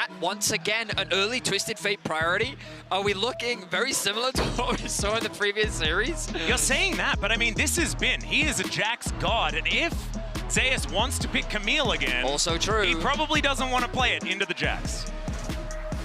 that once again an early Twisted Fate priority? Are we looking very similar to what we saw in the previous series? You're saying that, but I mean, this has been, he is a Jax god, and if Zeus wants to pick Camille again, also true, he probably doesn't want to play it into the Jax.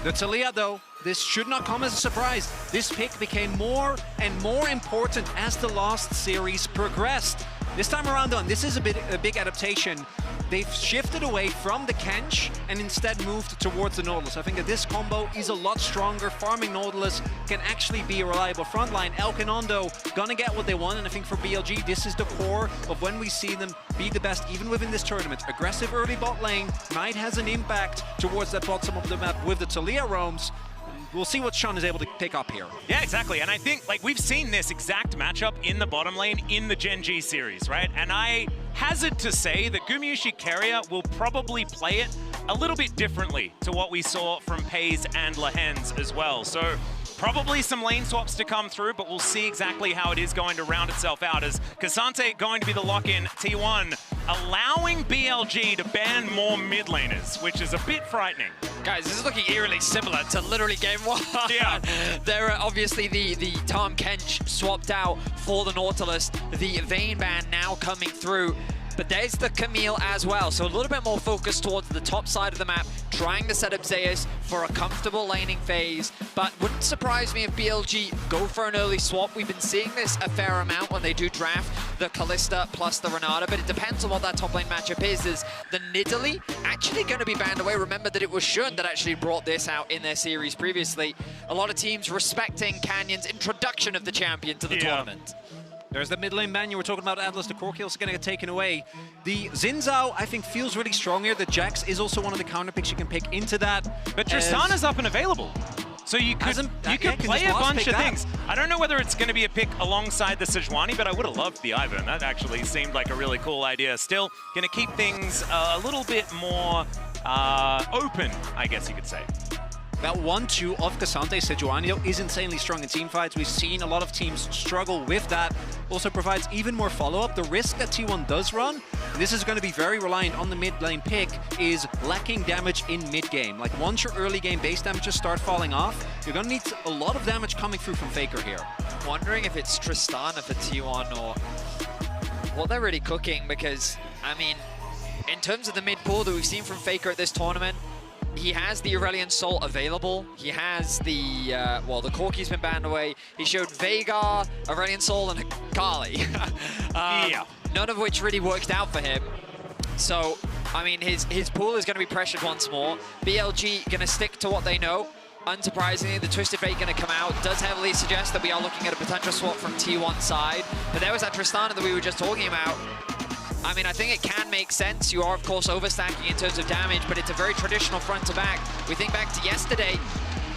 The Taliyah, though, this should not come as a surprise. This pick became more and more important as the last series progressed. This time around, though, this is a big adaptation. They've shifted away from the Kench and instead moved towards the Nautilus. I think that this combo is a lot stronger. Farming Nautilus can actually be a reliable frontline. Elkanondo gonna get what they want, and I think for BLG, this is the core of when we see them be the best, even within this tournament. Aggressive early bot lane, Knight has an impact towards that bottom of the map with the Taliyah roams. We'll see what Sean is able to pick up here. Yeah, exactly. And I think, like, we've seen this exact matchup in the bottom lane in the Gen G series, right? And I hazard to say that Gumayusi Keria will probably play it a little bit differently to what we saw from Pays and Lehens as well. So probably some lane swaps to come through, but we'll see exactly how it is going to round itself out, as Cassante going to be the lock-in. T1 allowing BLG to ban more mid laners, which is a bit frightening. Guys, this is looking eerily similar to literally game one. Yeah. There are obviously the Tahm Kench swapped out for the Nautilus, the Vayne ban now coming through. But there's the Camille as well, so a little bit more focused towards the top side of the map, trying to set up Zeus for a comfortable laning phase. But wouldn't surprise me if BLG go for an early swap. We've been seeing this a fair amount when they do draft the Kalista plus the Renata, but it depends on what that top lane matchup is. Is the Nidalee actually going to be banned away? Remember that it was Shun that actually brought this out in their series previously. A lot of teams respecting Canyon's introduction of the champion to the tournament. There's the mid lane ban. You were talking about Atlas. The core kills are going to get taken away. The Xin Zhao, I think, feels really strong here. The Jax is also one of the counter picks you can pick into that. But Tristana's up and available. So you could play a bunch of things. I don't know whether it's going to be a pick alongside the Sejuani, but I would have loved the Ivern. That actually seemed like a really cool idea. Still going to keep things a little bit more open, I guess you could say. That 1-2 of Cassante Sejuani is insanely strong in teamfights. We've seen a lot of teams struggle with that. Also provides even more follow-up. The risk that T1 does run, this is going to be very reliant on the mid lane pick, is lacking damage in mid-game. Like, once your early game base damages start falling off, you're going to need a lot of damage coming through from Faker here. Wondering if it's Tristana for T1 or what they're really cooking, because, I mean, in terms of the mid pool that we've seen from Faker at this tournament, he has the Aurelion Soul available. He has the, well, the Corki's been banned away. He showed Veigar, Aurelion Soul, and Akali. None of which really worked out for him. So, I mean, his pool is going to be pressured once more. BLG going to stick to what they know. Unsurprisingly, the Twisted Fate going to come out. Does heavily suggest that we are looking at a potential swap from T1 side. But there was that Tristana that we were just talking about. I mean, I think it can make sense. You are, of course, overstacking in terms of damage, but it's a very traditional front-to-back. We think back to yesterday,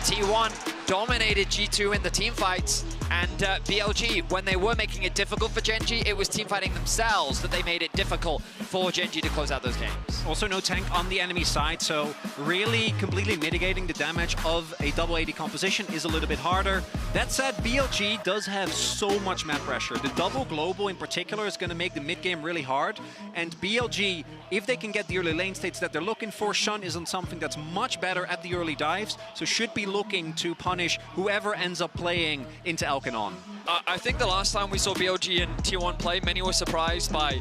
T1 dominated G2 in the team fights, and BLG, when they were making it difficult for Gen G, it was team fighting themselves that they made it difficult for Gen G to close out those games. Also no tank on the enemy side, so really completely mitigating the damage of a double AD composition is a little bit harder. That said, BLG does have so much map pressure. The double global in particular is going to make the mid game really hard, and BLG, if they can get the early lane states that they're looking for, Shun is on something that's much better at the early dives, so should be looking to punish whoever ends up playing into Elkanon. I think the last time we saw BLG and T1 play, many were surprised by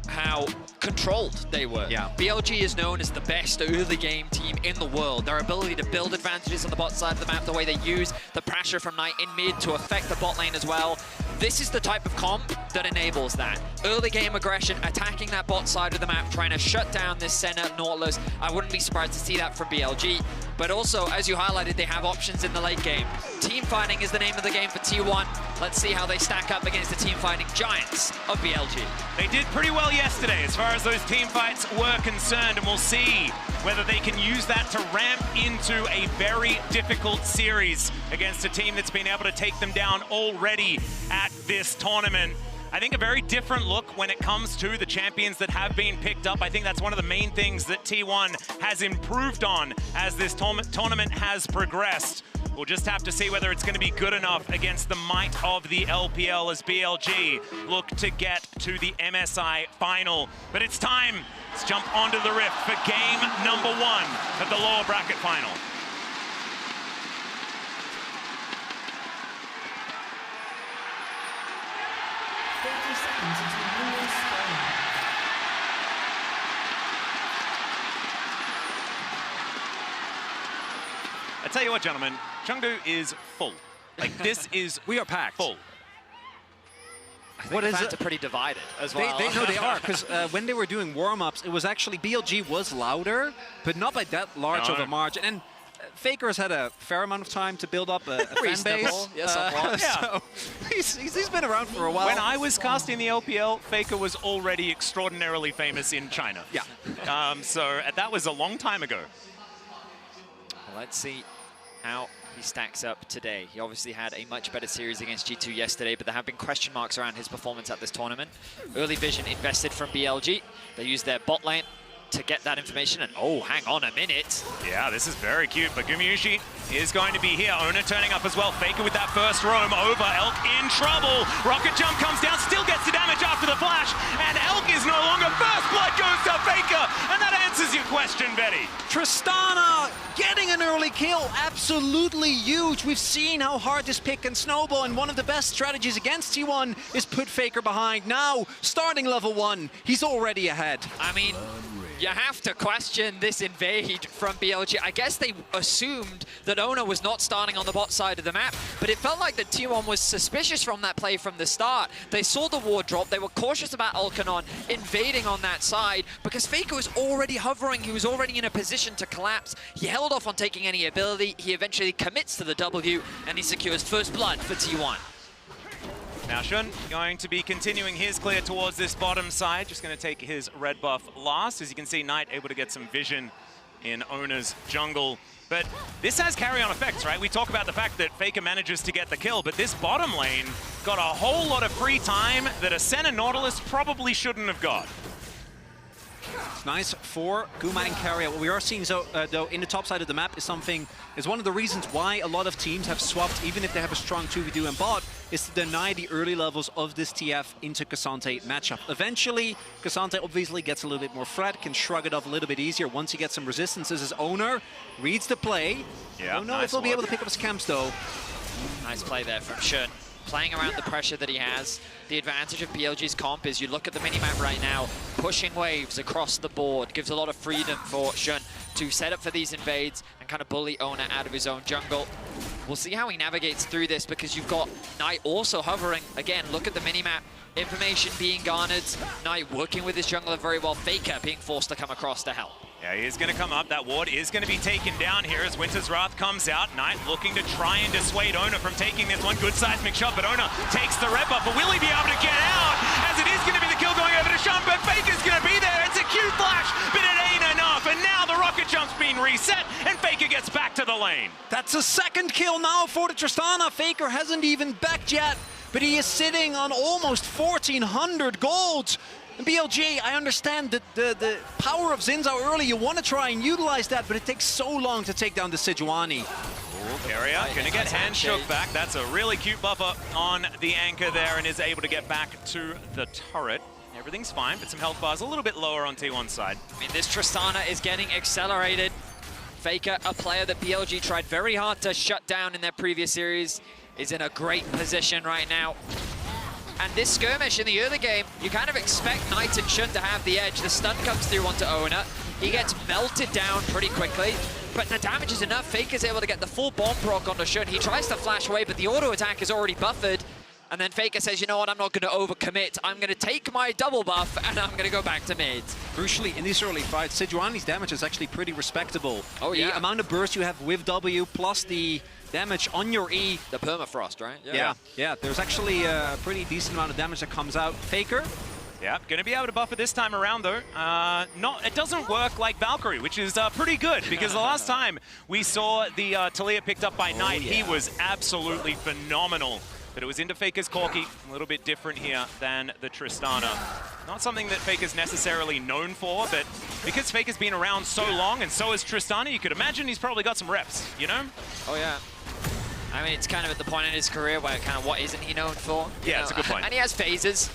how controlled they were. Yeah. BLG is known as the best early game team in the world. Their ability to build advantages on the bot side of the map, the way they use the pressure from Knight in mid to affect the bot lane as well. This is the type of comp that enables that. Early game aggression, attacking that bot side of the map, trying to shut down this center Nautilus. I wouldn't be surprised to see that from BLG. But also, as you highlighted, they have options in the late game. Team fighting is the name of the game for T1. Let's see how they stack up against the team fighting giants of BLG. They did pretty well yesterday as far as those team fights were concerned, and we'll see whether they can use that to ramp into a very difficult series against a team that's been able to take them down already at this tournament. I think a very different look when it comes to the champions that have been picked up. I think that's one of the main things that T1 has improved on as this tournament has progressed. We'll just have to see whether it's going to be good enough against the might of the LPL as BLG look to get to the MSI final. But it's time. Let's jump onto the Rift for game number 1 of the lower bracket final. I tell you what, gentlemen, Chengdu is full. Like, this is we are packed. Full. I think the fans are pretty divided as well. They are, because when they were doing warm-ups, it was actually, BLG was louder, but not by that large of a margin. And Faker has had a fair amount of time to build up a fan base. Yes, so he's been around for a while. When I was casting the LPL, Faker was already extraordinarily famous in China. Yeah. So that was a long time ago. Well, let's see how he stacks up today. He obviously had a much better series against G2 yesterday, but there have been question marks around his performance at this tournament. Early vision invested from BLG. They used their bot lane to get that information, and oh, hang on a minute. Yeah, this is very cute, but Gumiushi is going to be here. Ona turning up as well. Faker with that first roam over. Elk in trouble. Rocket jump comes down, still gets the damage after the flash, and Elk is no longer. First blood goes to Faker, and that answers your question, Betty. Tristana getting an early kill, absolutely huge. We've seen how hard this pick can snowball, and one of the best strategies against T1 is put Faker behind. Now, starting level 1, he's already ahead. I mean, you have to question this invade from BLG. I guess they assumed that Ona was not starting on the bot side of the map, but it felt like that T1 was suspicious from that play from the start. They saw the ward drop, they were cautious about Alkanon invading on that side, because Faker was already hovering, he was already in a position to collapse. He held off on taking any ability, he eventually commits to the W, and he secures first blood for T1. Now Shun going to be continuing his clear towards this bottom side, just going to take his red buff last. As you can see, Knight able to get some vision in Ona's jungle. But this has carry-on effects, right? We talk about the fact that Faker manages to get the kill, but this bottom lane got a whole lot of free time that Ascent and Nautilus probably shouldn't have got. It's nice for Guma and Carrier. What we are seeing, though, in the top side of the map is one of the reasons why a lot of teams have swapped, even if they have a strong 2v2 and bot, is to deny the early levels of this TF into Cassante matchup. Eventually, Cassante obviously gets a little bit more threat, can shrug it off a little bit easier once he gets some resistances. His owner reads the play. Yeah, Don't know if he'll be able to pick up his camps, though. Nice play there from Shun. Playing around the pressure that he has. The advantage of BLG's comp is you look at the minimap right now, pushing waves across the board, gives a lot of freedom for Shun to set up for these invades and kind of bully Ona out of his own jungle. We'll see how he navigates through this, because you've got Knight also hovering. Again, look at the minimap. Information being garnered. Knight working with his jungler very well. Faker being forced to come across to help. Yeah, he is going to come up. That ward is going to be taken down here as Winter's Wrath comes out. Knight looking to try and dissuade Ona from taking this one. Good seismic shot, but Ona takes the red buff. But will he be able to get out? As it is going to be the kill going over to Shun, but Faker's going to be there. It's a cute flash, but it ain't enough. And now the rocket jump's been reset, and Faker gets back to the lane. That's a second kill now for the Tristana. Faker hasn't even backed yet, but he is sitting on almost 1,400 gold. And BLG, I understand that the power of Xin early, you want to try and utilize that, but it takes so long to take down the Sejuani. Carrier gonna get hand shook back. That's a really cute buffer on the anchor there, and is able to get back to the turret. Everything's fine, but some health bars a little bit lower on T1's side. I mean, this Tristana is getting accelerated. Faker, a player that BLG tried very hard to shut down in their previous series, is in a great position right now. And this skirmish in the early game, you kind of expect Knight and Shun to have the edge. The stun comes through onto Ona. He gets melted down pretty quickly, but the damage is enough. Faker's able to get the full bomb proc onto Shun. He tries to flash away, but the auto attack is already buffered. And then Faker says, you know what, I'm not going to overcommit. I'm going to take my double buff, and I'm going to go back to mid. Crucially, in these early fights, Sejuani's damage is actually pretty respectable. Oh, yeah. The amount of burst you have with W, plus the damage on your E. The permafrost, right? Yeah. There's actually a pretty decent amount of damage that comes out. Faker. Yeah, going to be able to buff it this time around, though. It doesn't work like Valkyrie, which is pretty good, because the last time we saw the Talia picked up by Knight, he was absolutely phenomenal but it was into Faker's Corki. A little bit different here than the Tristana. Not something that Faker's necessarily known for, but because Faker's been around so long and so has Tristana, you could imagine he's probably got some reps, you know? Oh, yeah. I mean, it's kind of at the point in his career where kind of what isn't he known for? Yeah, it's a good point. And he has phases.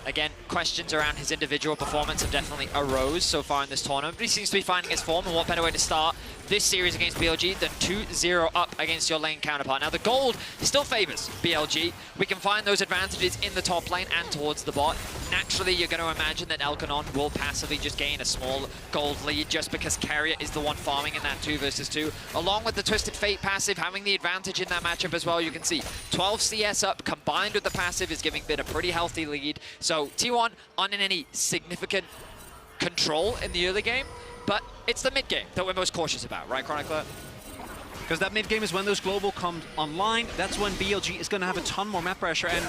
Again, questions around his individual performance have definitely arose so far in this tournament, but he seems to be finding his form, and what better way to start this series against BLG than 2-0 up against your lane counterpart. Now, the gold still favors BLG. We can find those advantages in the top lane and towards the bot. Naturally, you're going to imagine that Elkanon will passively just gain a small gold lead just because Carrier is the one farming in that 2 versus 2. Along with the Twisted Fate passive, having the advantage in that matchup as well, you can see 12 CS up combined with the passive is giving Bin a pretty healthy lead. So T1 aren't in any significant control in the early game, but it's the mid game that we're most cautious about, right, Chronicler? Because that mid game is when those global come online. That's when BLG is going to have a ton more map pressure. And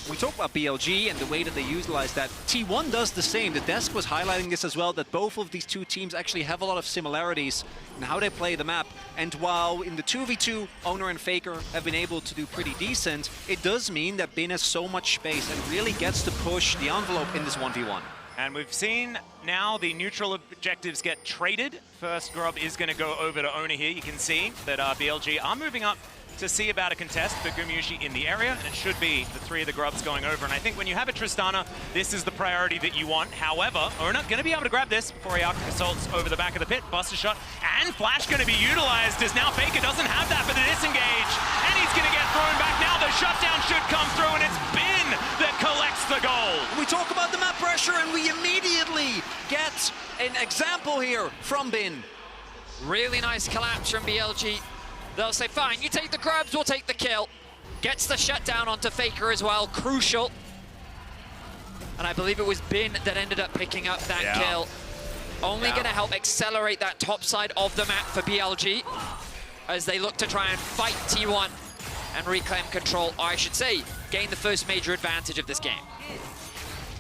we talk about BLG and the way that they utilize that. T1 does the same. The desk was highlighting this as well, that both of these two teams actually have a lot of similarities in how they play the map. And while in the 2v2, Owner and Faker have been able to do pretty decent, it does mean that Bin has so much space and really gets to push the envelope in this 1v1. And we've seen now the neutral objectives get traded. First grub is going to go over to Owner here. You can see that BLG are moving up to see about a contest for Gumayusi in the area, and it should be the 3 of the grubs going over. And I think when you have a Tristana, this is the priority that you want. However, Owner going to be able to grab this before he assaults over the back of the pit. Buster shot, and Flash going to be utilized as now Faker doesn't have that for the disengage, and he's going to get thrown back. Now the shutdown should come through, and it's Bin that collects the goal. We talk about the map pressure, and we immediately get an example here from Bin. Really nice collapse from BLG. They'll say, fine, you take the grabs, we'll take the kill. Gets the shutdown onto Faker as well, crucial. And I believe it was Bin that ended up picking up that kill. Only going to help accelerate that top side of the map for BLG as they look to try and fight T1 and reclaim control, or I should say, gain the first major advantage of this game.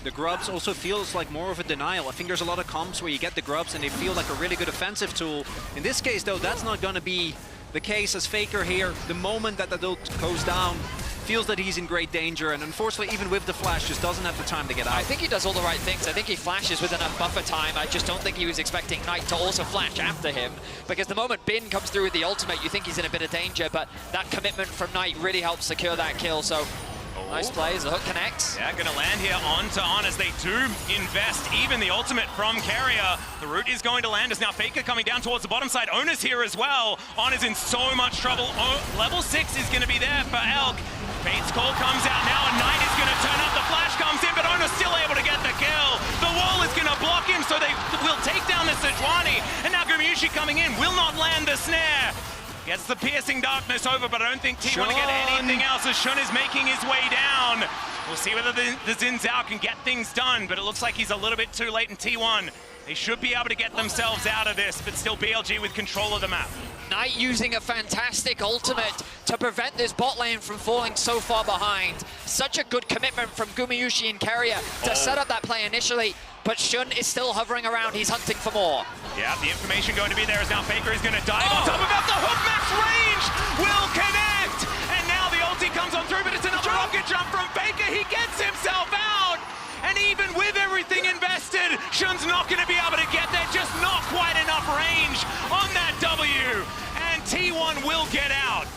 The grubs also feels like more of a denial. I think there's a lot of comps where you get the grubs and they feel like a really good offensive tool. In this case, though, that's not going to be the case as Faker here. The moment that the ult goes down, feels that he's in great danger, and unfortunately, even with the flash, just doesn't have the time to get out. I think he does all the right things. I think he flashes with enough buffer time. I just don't think he was expecting Knight to also flash after him, because the moment Bin comes through with the ultimate, you think he's in a bit of danger, but that commitment from Knight really helps secure that kill, so nice plays, the hook connects. Yeah, gonna land here onto On as they do invest even the ultimate from Carrier. The root is going to land as now Faker coming down towards the bottom side. Owner's here as well. On is in so much trouble. Level 6 is gonna be there for Elk. Fate's call comes out now and Knight is gonna turn up. The flash comes in, but Owner's still able to get the kill. The wall is gonna block him, so they will take down the Sejuani. And now Gumayusi coming in will not land the snare. Gets the piercing darkness over, but I don't think T1 to get anything else as Shun is making his way down. We'll see whether the Xin Zhao can get things done, but it looks like he's a little bit too late in T1. They should be able to get themselves out of this, but still BLG with control of the map. Knight using a fantastic ultimate to prevent this bot lane from falling so far behind. Such a good commitment from Gumayusi and Carrier to set up that play initially, but Shun is still hovering around. He's hunting for more. Yeah, the information going to be there as now Faker is going to dive on top of it. The hook max range will connect, and now the ulti comes on through, but it's another rocket jump from Faker. He gets himself out, and even with everything invested, Shun's not going to be able to get there. Just not quite enough range on that W, and T1 will get out.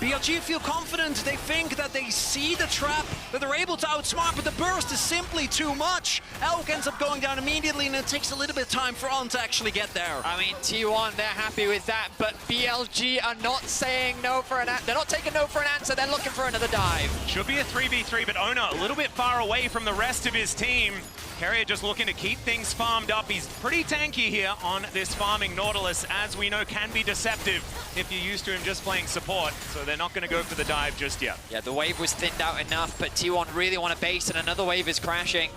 BLG feel confident. They think that they see the trap, that they're able to outsmart, but the burst is simply too much. Elk ends up going down immediately, and it takes a little bit of time for On to actually get there. I mean, T1, they're happy with that, but BLG are not saying no for an answer. They're not taking no for an answer. They're looking for another dive. Should be a 3v3, but Owner a little bit far away from the rest of his team. Carrier just looking to keep things farmed up. He's pretty tanky here on this farming Nautilus, as we know can be deceptive if you're used to him just playing support. So they're not going to go for the dive just yet. Yeah, the wave was thinned out enough, but T1 really want to base, and another wave is crashing.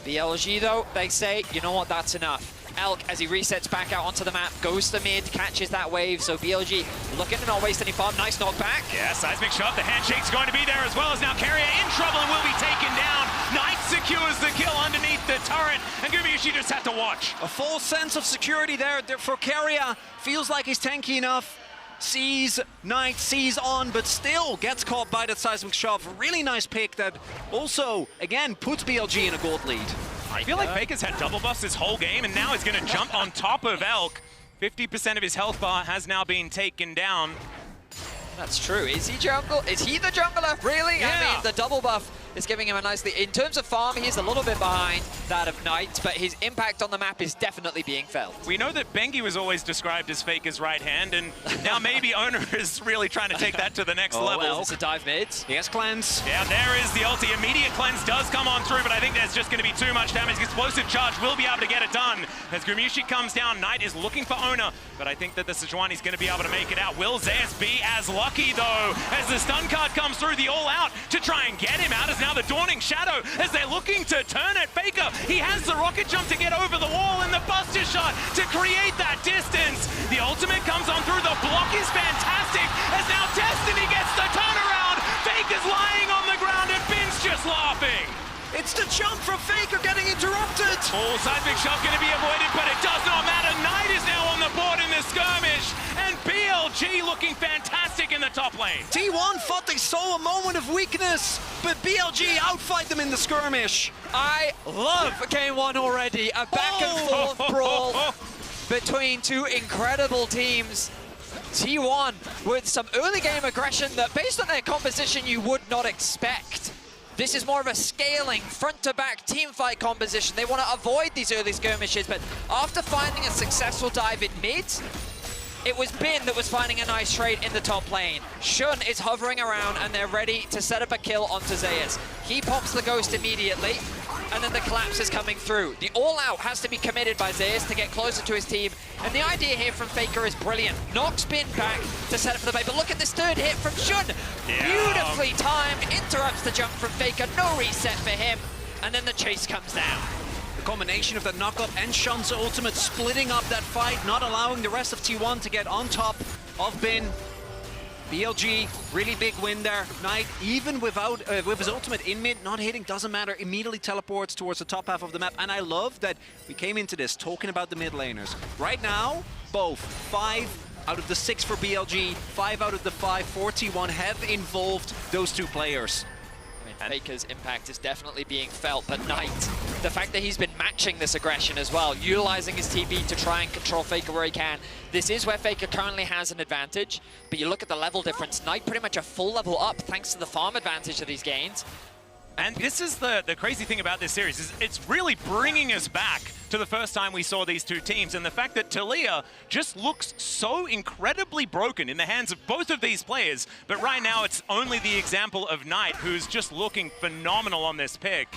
BLG, though, they say, you know what, that's enough. Elk, as he resets back out onto the map, goes to mid, catches that wave, so BLG looking to not waste any farm. Nice knockback. Yeah, seismic shot. The handshake's going to be there as well, as now Carrier in trouble and will be taken down. Knight secures the kill underneath the turret, and Gumayusi just had to watch. A full sense of security there for Carrier. Feels like he's tanky enough. sees Knight, sees on, but still gets caught by that seismic shove. Really nice pick that also, again, puts BLG in a gold lead. I feel like Faker's had double buffs this whole game, and now he's going to jump on top of Elk. 50% of his health bar has now been taken down. That's true. Is he jungle? Is he the jungler? Really? Yeah. I mean, the double buff is giving him a nice lead. In terms of farm, he's a little bit behind that of Knight, but his impact on the map is definitely being felt. We know that Bengi was always described as Faker's right hand, and now maybe Owner is really trying to take that to the next level. Well, it's a dive mid. He has cleanse. Yeah, there is the ulti. Immediate cleanse does come on through, but I think there's just going to be too much damage. Explosive charge will be able to get it done. As Gumushi comes down, Knight is looking for Owner, but I think that the Sejuani's going to be able to make it out. Will Zeus be as lucky, though? As the stun card comes through, the all-out to try and get him out is now the Dawning Shadow as they're looking to turn it. Faker, he has the rocket jump to get over the wall and the buster shot to create that distance. The ultimate comes on through. The block is fantastic as now Destiny gets the turnaround. Faker's lying on the ground and Bin's just laughing. It's the jump from Faker getting interrupted. Oh, seismic shot going to be avoided, but it does not matter. Knight is now on the board in this skirmish, and BLG looking fantastic in the top lane. T1 thought they saw a moment of weakness, but BLG outfight them in the skirmish. I love game one already. A back and forth brawl between two incredible teams. T1 with some early game aggression that, based on their composition, you would not expect. This is more of a scaling, front-to-back teamfight composition. They want to avoid these early skirmishes, but after finding a successful dive in mid, it was Bin that was finding a nice trade in the top lane. Shun is hovering around, and they're ready to set up a kill onto Zeus. He pops the ghost immediately, and then the collapse is coming through. The all-out has to be committed by Zeus to get closer to his team, and the idea here from Faker is brilliant. Knocks Bin back to set up for the bait, but look at this third hit from Shun. Yeah. Beautifully timed, interrupts the jump from Faker, no reset for him, and then the chase comes down. The combination of the knockup and Shun's ultimate splitting up that fight, not allowing the rest of T1 to get on top of Bin. BLG, really big win there. Knight, even without with his ultimate in mid, not hitting, doesn't matter, immediately teleports towards the top half of the map. And I love that we came into this talking about the mid laners. Right now, both 5 out of the 6 for BLG, 5 out of the 5 for T1 have involved those two players. I mean, Faker's impact is definitely being felt, but Knight, the fact that he's been matching this aggression as well, utilizing his TP to try and control Faker where he can. This is where Faker currently has an advantage, but you look at the level difference, Knight pretty much a full level up thanks to the farm advantage of these gains. And this is the crazy thing about this series, is it's really bringing us back to the first time we saw these two teams, and the fact that Taliyah just looks so incredibly broken in the hands of both of these players, but right now it's only the example of Knight, who's just looking phenomenal on this pick.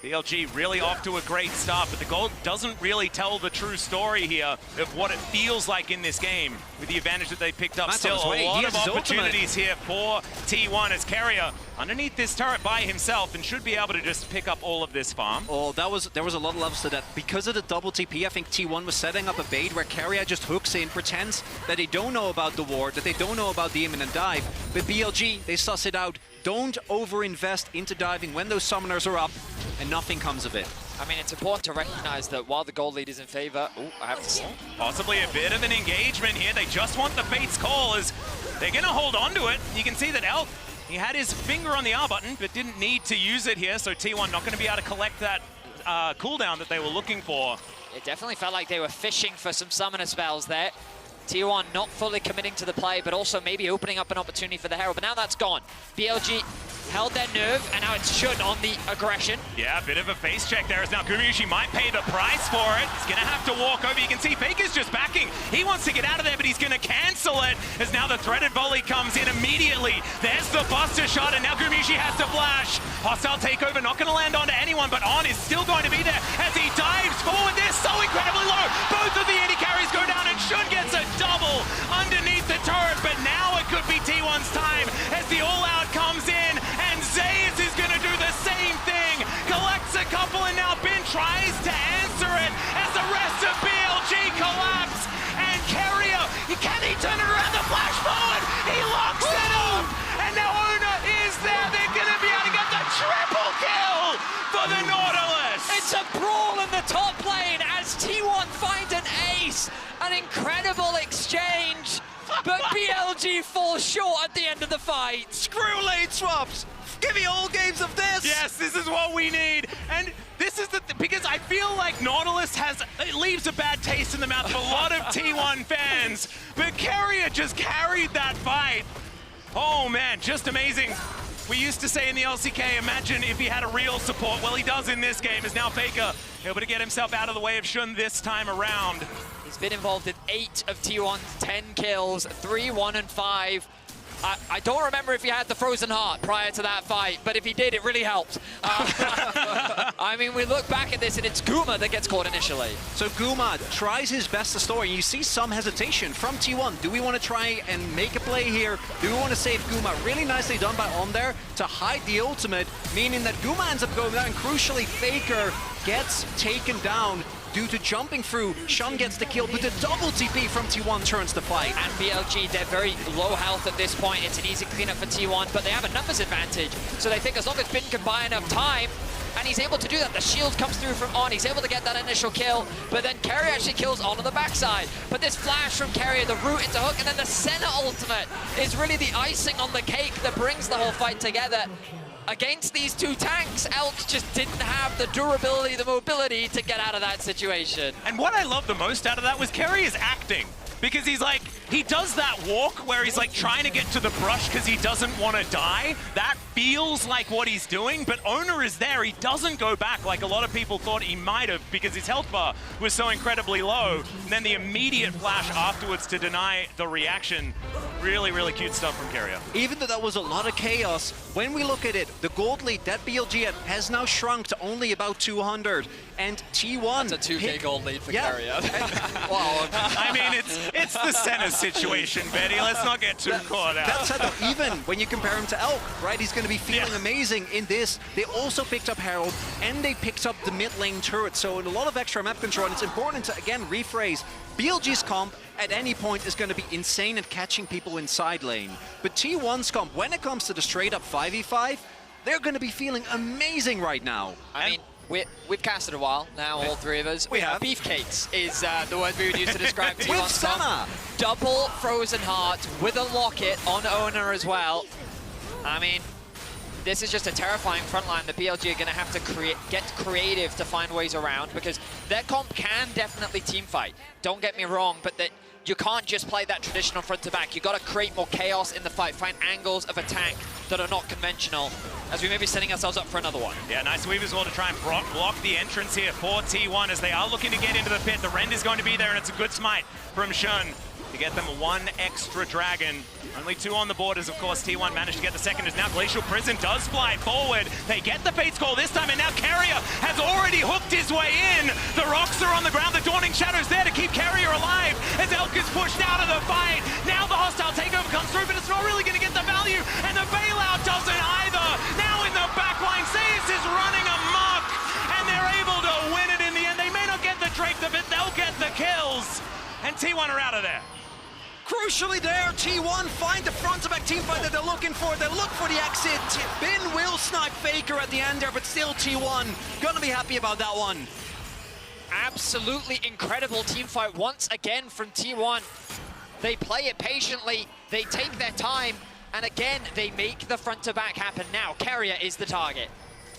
BLG really off to a great start, but the gold doesn't really tell the true story here of what it feels like in this game with the advantage that they picked up. Still a lot of opportunities here for T1 as Carrier underneath this turret by himself and should be able to just pick up all of this farm. Oh, there was a lot of levels to that. Because of the double TP, I think T1 was setting up a bait where Carrier just hooks in, pretends that they don't know about the ward, that they don't know about the imminent dive. But BLG, they suss it out. Don't over-invest into diving when those summoners are up, and nothing comes of it. I mean, it's important to recognize that while the gold lead is in favor, I have to say, possibly a bit of an engagement here. They just want the Fate's call as they're going to hold on to it. You can see that Elk, he had his finger on the R button, but didn't need to use it here, so T1 not going to be able to collect that cooldown that they were looking for. It definitely felt like they were fishing for some summoner spells there. T1 not fully committing to the play, but also maybe opening up an opportunity for the Herald. But now that's gone. BLG held their nerve, and now it's Shun on the aggression. Yeah, a bit of a face check there as now Gumushi might pay the price for it. He's going to have to walk over. You can see Faker's just backing. He wants to get out of there, but he's going to cancel it as now the threaded volley comes in immediately. There's the buster shot, and now Gumushi has to flash. Hostile takeover, not going to land onto anyone, but On is still going to be there as he dives forward. They're so incredibly low. Both of the AD carries go down, and Shun gets a double underneath the turret, but now it could be T1's time as the all-out comes in, and Zeus is going to do the same thing. Collects a couple, and now Bin tries to answer it as the rest of BLG collapse. And Carrier, can he turn it around? The flash forward, he locks it up, and now Owner is there. They're going to be able to get the triple kill for the Nautilus. It's a brawl in the top lane as T1 find an ace. An incredible exchange. but BLG falls short at the end of the fight. Screw lane swaps! Give me all games of this! Yes, this is what we need. And this is because I feel like Nautilus it leaves a bad taste in the mouth of a lot of T1 fans. But Carrier just carried that fight. Oh man, just amazing. We used to say in the LCK, imagine if he had a real support. Well, he does in this game, as now Faker able to get himself out of the way of Shun this time around. He's been involved in 8 of T1's 10 kills, 3, 1, and 5. I don't remember if he had the frozen heart prior to that fight, but if he did, it really helped. I mean, we look back at this, and it's Guma that gets caught initially. So Guma tries his best to store, and you see some hesitation from T1. Do we want to try and make a play here? Do we want to save Guma? Really nicely done by On there to hide the ultimate, meaning that Guma ends up going down, and crucially, Faker gets taken down due to jumping through. Shun gets the kill, but the double TP from T1 turns the fight. And BLG, they're very low health at this point. It's an easy cleanup for T1, but they have a numbers advantage. So they think as long as Bin can buy enough time, and he's able to do that. The shield comes through from On. He's able to get that initial kill, but then Carrier actually kills On the backside. But this flash from Carrier, the route into Hook, and then the Senna ultimate is really the icing on the cake that brings the whole fight together. Against these two tanks, Elk just didn't have the durability, the mobility to get out of that situation. And what I love the most out of that was Carrier's acting. Because he's like, he does that walk where he's like trying to get to the brush because he doesn't want to die. That feels like what he's doing, but Owner is there. He doesn't go back like a lot of people thought he might have because his health bar was so incredibly low. And then the immediate flash afterwards to deny the reaction. Really, really cute stuff from Carrier. Even though that was a lot of chaos, when we look at it, the gold lead that BLG had has now shrunk to only about 200. And T1... That's a 2K gold lead for Carrier. Well, I mean, it's the Senna situation, Betty. Let's not get too caught out. That said, though, even when you compare him to Elk, right, he's going to be feeling amazing in this. They also picked up Herald, and they picked up the mid lane turret, so a lot of extra map control, and it's important to, again, rephrase, BLG's comp at any point is going to be insane at catching people inside lane. But T1's comp, when it comes to the straight-up 5v5, they're going to be feeling amazing right now. I mean, we've casted a while now, all three of us. We have. Beefcakes is the word we would use to describe T1's With Senna. comp. Double Frozen Heart with a locket on Owner as well. I mean, this is just a terrifying frontline. The BLG are going to have to get creative to find ways around because their comp can definitely team fight. Don't get me wrong, but that you can't just play that traditional front to back. You've got to create more chaos in the fight, find angles of attack that are not conventional, as we may be setting ourselves up for another one. Yeah, nice weave as well to try and block the entrance here for T1 as they are looking to get into the pit. The Rend is going to be there, and it's a good smite from Shun to get them one extra dragon. Only 2 on the board as, of course, T1 managed to get the second as now Glacial Prison does fly forward. They get the Fate's Call this time, and now Carrier has already hooked his way in. The rocks are on the ground. The Dawning Shadow's there to keep Carrier alive as Elk is pushed out of the fight. Now the hostile takeover comes through, but it's not really going to get the value, and the bailout doesn't either. Now in the backline, Zeus is running amok, and they're able to win it in the end. They may not get the Drake, but they'll get the kills, and T1 are out of there. Crucially there, T1 find the front-to-back teamfight that they're looking for. They look for the exit. Bin will snipe Faker at the end there, but still T1 gonna be happy about that one. Absolutely incredible teamfight once again from T1. They play it patiently, they take their time, and again, they make the front-to-back happen. Now, Carrier is the target.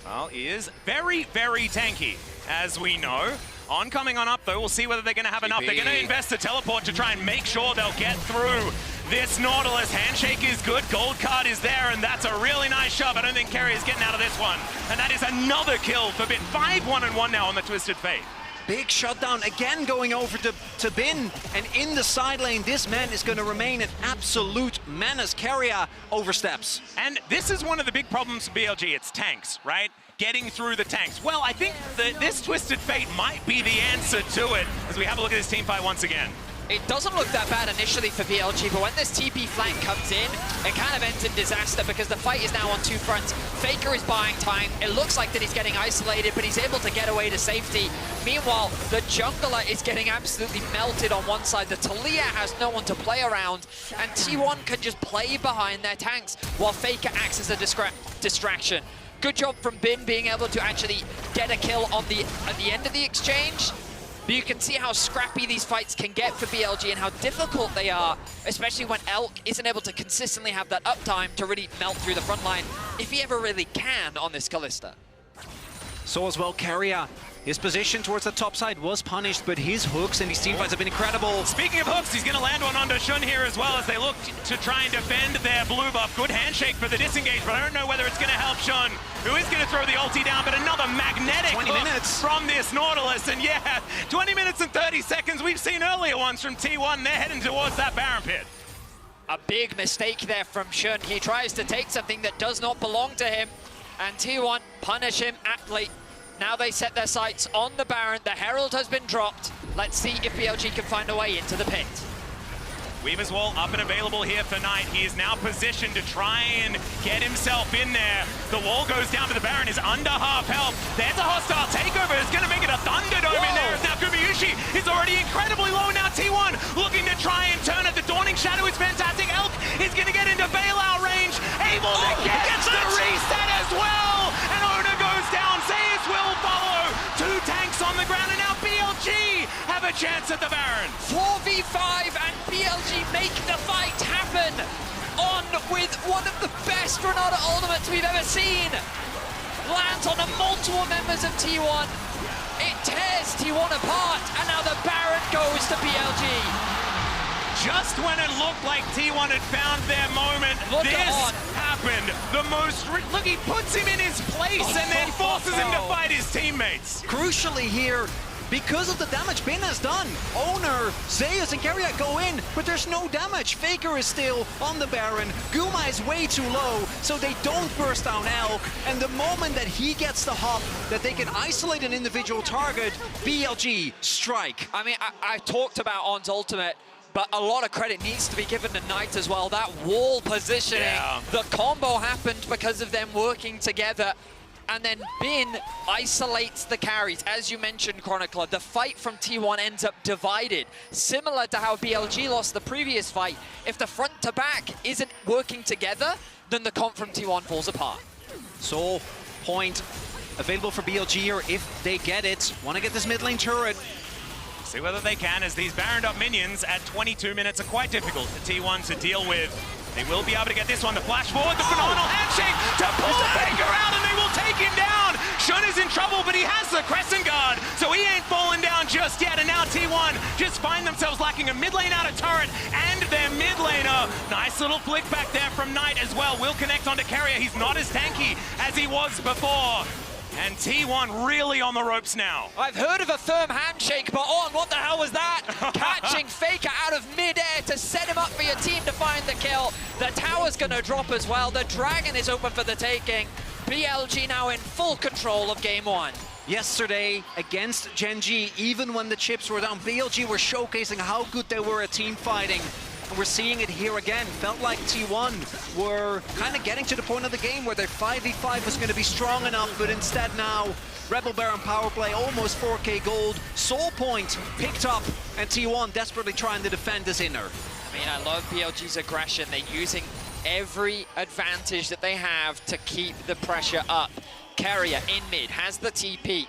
Well, he is very, very tanky, as we know. On coming on up, though, we'll see whether they're going to have enough. They're going to invest the teleport to try and make sure they'll get through this Nautilus. Handshake is good, gold card is there, and that's a really nice shove. I don't think Carrier's getting out of this one. And that is another kill for Bin. 5-1-1 now on the Twisted Fate. Big shutdown again going over to Bin, and in the side lane, this man is going to remain an absolute menace. Carrier oversteps. And this is one of the big problems for BLG. It's tanks, right? Getting through the tanks. Well, I think that this Twisted Fate might be the answer to it as we have a look at this team fight once again. It doesn't look that bad initially for BLG, but when this TP flank comes in, it kind of ends in disaster because the fight is now on 2 fronts. Faker is buying time. It looks like that he's getting isolated, but he's able to get away to safety. Meanwhile, the jungler is getting absolutely melted on one side. The Talia has no one to play around, and T1 can just play behind their tanks while Faker acts as a distraction. Good job from Bin being able to actually get a kill on at the end of the exchange. But you can see how scrappy these fights can get for BLG and how difficult they are, especially when Elk isn't able to consistently have that uptime to really melt through the front line, if he ever really can on this Kalista. So as well, Carrier, his position towards the top side was punished, but his hooks and his teamfights have been incredible. Speaking of hooks, he's going to land one onto Shun here as well as they look to try and defend their blue buff. Good handshake for the disengage, but I don't know whether it's going to help Shun, who is going to throw the ulti down, but another magnetic 20 hook minutes from this Nautilus. And yeah, 20 minutes and 30 seconds. We've seen earlier ones from T1. They're heading towards that Baron pit. A big mistake there from Shun. He tries to take something that does not belong to him, and T1 punish him aptly. Now they set their sights on the Baron. The Herald has been dropped. Let's see if BLG can find a way into the pit. Weaver's Wall up and available here for Knight. He is now positioned to try and get himself in there. The wall goes down, but the Baron is under half health. There's a hostile takeover. It's going to make it a Thunderdome in there. Now Gumayushi is already incredibly low. Now T1 looking to try and turn it. The Dawning Shadow is fantastic. Elk is going to get into bailout range. Able to get the reset as well. And Ona goes down. Zeus will follow. 2 tanks on the ground, and now BLG have a chance at the Baron. 4v5, and BLG make the fight happen on with one of the best Renata ultimates we've ever seen. Lands on multiple members of T1. It tears T1 apart, and now the Baron goes to BLG. Just when it looked like T1 had found their moment, this happened. The most... Look, he puts him in his place and then forces him to fight his teammates. Crucially here, because of the damage Bin has done, Owner, Zeus and Carrier go in, but there's no damage. Faker is still on the Baron. Guma is way too low, so they don't burst down Elk. And the moment that he gets the hop, that they can isolate an individual target, BLG strike. I mean, I talked about On's ultimate, but a lot of credit needs to be given to Knight as well. That wall positioning, the combo happened because of them working together. And then Bin isolates the carries. As you mentioned, Chronicler, the fight from T1 ends up divided. Similar to how BLG lost the previous fight. If the front to back isn't working together, then the comp from T1 falls apart. Soul point available for BLG here if they get it. Want to get this mid lane turret. See whether they can, as these Baroned up minions at 22 minutes are quite difficult for T1 to deal with. They will be able to get this one. The flash forward, the phenomenal handshake to pull Faker out, and they will take him down. Shun is in trouble, but he has the Crescent Guard, so he ain't falling down just yet. And now T1 just find themselves lacking a mid lane out of turret and their mid laner. Nice little flick back there from Knight as well. Will connect onto Carrier. He's not as tanky as he was before. And T1 really on the ropes now. I've heard of a firm handshake, but On, what the hell was that? Catching Faker out of mid-air to set him up for your team to find the kill. The tower's gonna drop as well. The Dragon is open for the taking. BLG now in full control of game 1. Yesterday against Gen G, even when the chips were down, BLG were showcasing how good they were at team fighting. And we're seeing it here again. Felt like T1 were kind of getting to the point of the game where their 5v5 was going to be strong enough, but instead now, Rebel Baron power play, almost 4k gold, Soul Point picked up, and T1 desperately trying to defend this inner. I mean, I love BLG's aggression. They're using every advantage that they have to keep the pressure up. Carrier in mid, has the TP.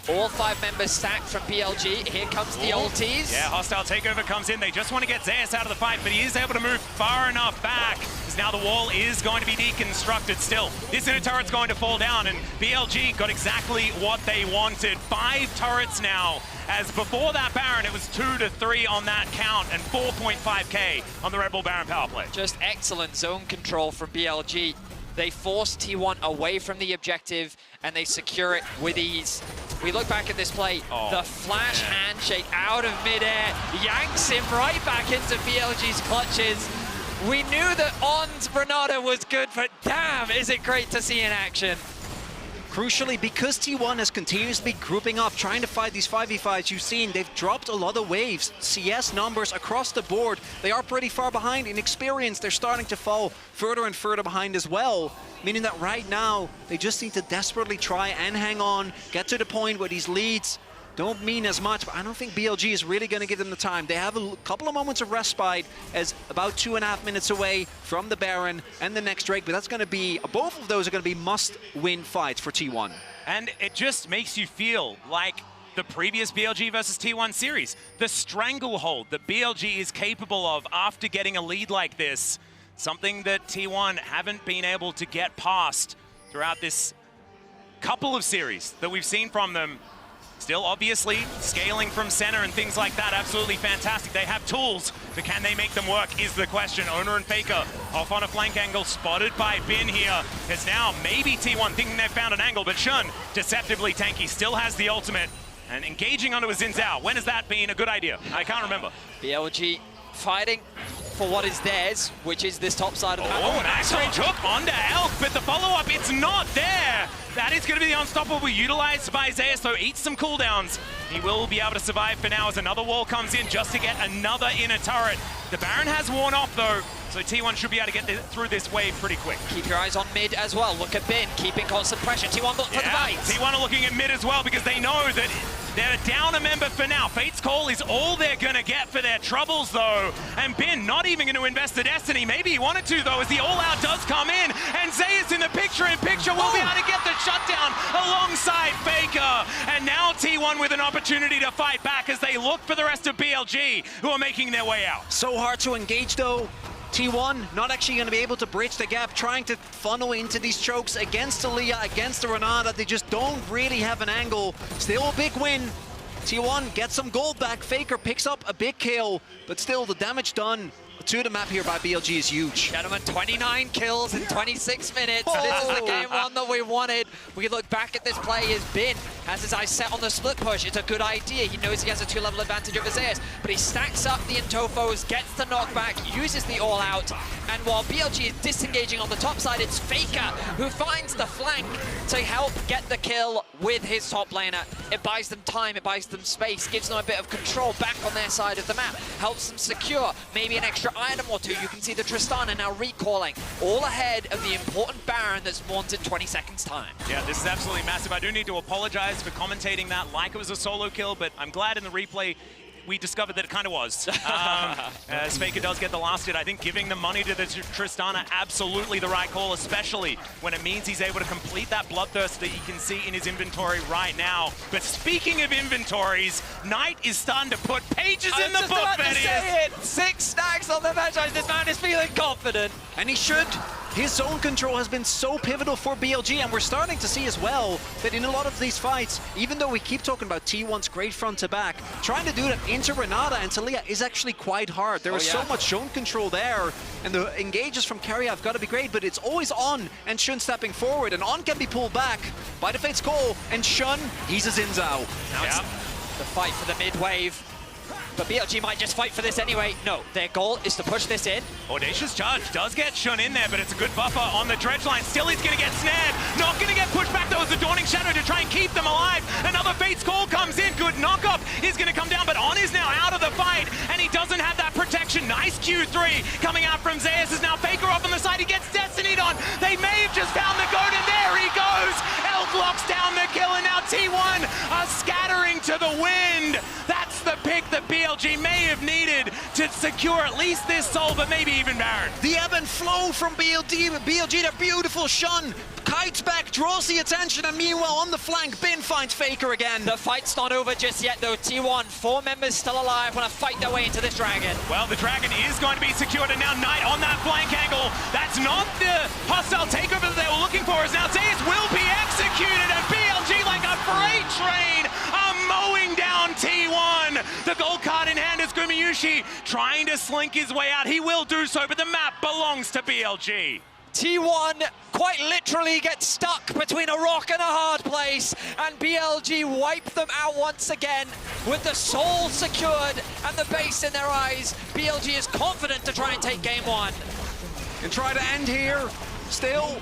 All 5 members stacked from BLG. Here comes the ultis. Yeah, hostile takeover comes in. They just want to get Zeus out of the fight, but he is able to move far enough back, because now the wall is going to be deconstructed still. This inner turret's going to fall down, and BLG got exactly what they wanted. 5 turrets now, as before that Baron, it was 2 to 3 on that count, and 4.5k on the Rebel Baron power play. Just excellent zone control from BLG. They force T1 away from the objective, and they secure it with ease. We look back at this play, the flash handshake out of midair yanks him right back into BLG's clutches. We knew that On's Renata was good, but damn, is it great to see in action. Crucially, because T1 has continuously been grouping up, trying to fight these 5v5s, you've seen they've dropped a lot of waves. CS numbers across the board, they are pretty far behind. In experience, they're starting to fall further and further behind as well. Meaning that right now, they just need to desperately try and hang on, get to the point where these leads don't mean as much, but I don't think BLG is really going to give them the time. They have a couple of moments of respite as about 2.5 minutes away from the Baron and the next Drake, but that's going to be, both of those are going to be must-win fights for T1. And it just makes you feel like the previous BLG versus T1 series. The stranglehold that BLG is capable of after getting a lead like this, something that T1 haven't been able to get past throughout this couple of series that we've seen from them. Still, obviously, scaling from center and things like that, absolutely fantastic. They have tools, but can they make them work is the question. Owner and Faker off on a flank angle, spotted by Bin here. It's now maybe T1 thinking they've found an angle, but Shun, deceptively tanky, still has the ultimate. And engaging onto a Xin Zhao. When has that been a good idea? I can't remember. BLG fighting for what is theirs, which is this top side of the map. Oh, nice range hook onto Elk, but the follow-up, it's not there. That is going to be the unstoppable utilized by Zeus, though eats some cooldowns. He will be able to survive for now as another wall comes in just to get another inner turret. The Baron has worn off, though, so T1 should be able to get through this wave pretty quick. Keep your eyes on mid as well. Look at Bin, keeping constant pressure. T1 look for the fight. T1 are looking at mid as well because they know that they're down a member for now. Fate's Call is all they're going to get for their troubles, though. And Bin not even going to invest the Destiny. Maybe he wanted to, though, as the all-out does come in. And Zeus in the picture-in-picture will be able to get the shutdown alongside Faker. And now T1 with an opportunity to fight back as they look for the rest of BLG, who are making their way out. So hard to engage, though. T1 not actually going to be able to bridge the gap, trying to funnel into these chokes against Aaliyah, against the Renata. They just don't really have an angle. Still a big win. T1 gets some gold back. Faker picks up a big kill, but still the damage done to the map here by BLG is huge. Gentlemen, 29 kills in 26 minutes. This is the game one that we wanted. We look back at this play. His Bin has his eyes set on the split push. It's a good idea. He knows he has a 2-level advantage over Zeus, but he stacks up the Intofos, gets the knockback, uses the all-out, and while BLG is disengaging on the top side, it's Faker who finds the flank to help get the kill with his top laner. It buys them time, it buys them space, gives them a bit of control back on their side of the map, helps them secure maybe an extra item or two. You can see the Tristana now recalling, all ahead of the important Baron that's spawned in 20 seconds time. Yeah, this is absolutely massive. I do need to apologize for commentating that like it was a solo kill, but I'm glad in the replay we discovered that it kind of was. As Faker does get the last hit, I think giving the money to the Tristana, absolutely the right call, especially when it means he's able to complete that Bloodthirst that you can see in his inventory right now. But speaking of inventories, Knight is starting to put pages in the book, Say it. 6 stacks on the match. This man is feeling confident. And he should. His zone control has been so pivotal for BLG, and we're starting to see as well that in a lot of these fights, even though we keep talking about T1's great front to back, trying to do that into Renata and Talia is actually quite hard. There is so much zone control there, and the engages from Carry have got to be great, but it's always On and Shun stepping forward, and On can be pulled back by the Fate's Call, and Shun, he's a Xin Zhao. Now it's the fight for the mid wave. But BLG might just fight for this anyway. No, their goal is to push this in. Audacious Charge does get Shun in there, but it's a good buffer on the dredge line. Still he's going to get snared. Not going to get pushed back, though, as the Dawning Shadow to try and keep them alive. Another Fate's Call comes in. Good knock-up. He's going to come down, but On is now out of the fight, and he doesn't have that protection. Nice Q3 coming out from Zeus. Is now Faker off on the side. He gets Destinied on. They may have just found the goat, and there he goes. Elk locks down the kill, and now T1 are scattering to the wind. That's the pick that BLG may have needed to secure at least this soul, but maybe even Baron. The ebb and flow from BLG, the beautiful Shun, kites back, draws the attention, and meanwhile on the flank, Bin finds Faker again. The fight's not over just yet, though. T1, 4 members still alive, want to fight their way into this dragon. Well, the dragon is going to be secured, and now Knight on that flank angle. That's not the hostile takeover that they were looking for, as now Zeus will be executed, and BLG, like a freight train, are mowing down T1. The gold card in hand is Gumayushi trying to slink his way out. He will do so, but the map belongs to BLG. T1 quite literally gets stuck between a rock and a hard place, and BLG wipe them out once again with the soul secured and the base in their eyes. BLG is confident to try and take game 1. And try to end here. Still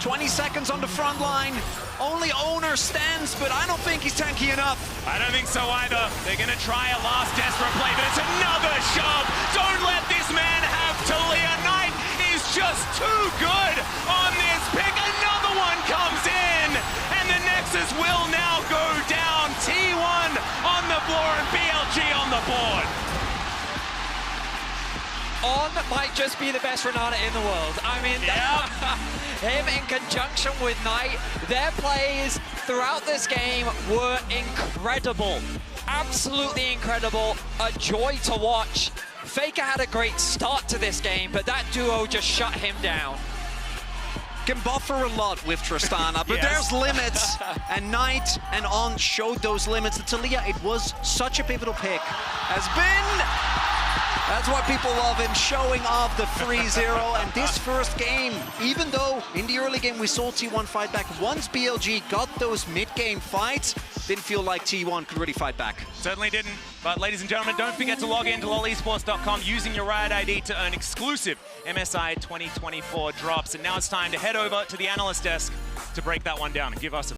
20 seconds on the front line. Only Owner stands, but I don't think he's tanky enough. I don't think so either. They're going to try a last desperate play, but it's another shove. Don't let this man have Talia. Knight is just too good on this pick. Another one comes in, and the Nexus will now go down. T1 on the floor and BLG on the board. On might just be the best Renata in the world. I mean, him in conjunction with Knight, their plays throughout this game were incredible. Absolutely incredible. A joy to watch. Faker had a great start to this game, but that duo just shut him down. Can buffer a lot with Tristana, but there's limits. And Knight and On showed those limits. The Taliyah, it was such a pivotal pick. Has been... That's why people love him, showing off the 3-0. And this first game, even though in the early game we saw T1 fight back, once BLG got those mid-game fights, didn't feel like T1 could really fight back. Certainly didn't. But ladies and gentlemen, don't forget to log in to lolesports.com using your Riot ID to earn exclusive MSI 2024 drops. And now it's time to head over to the analyst desk to break that one down and give us a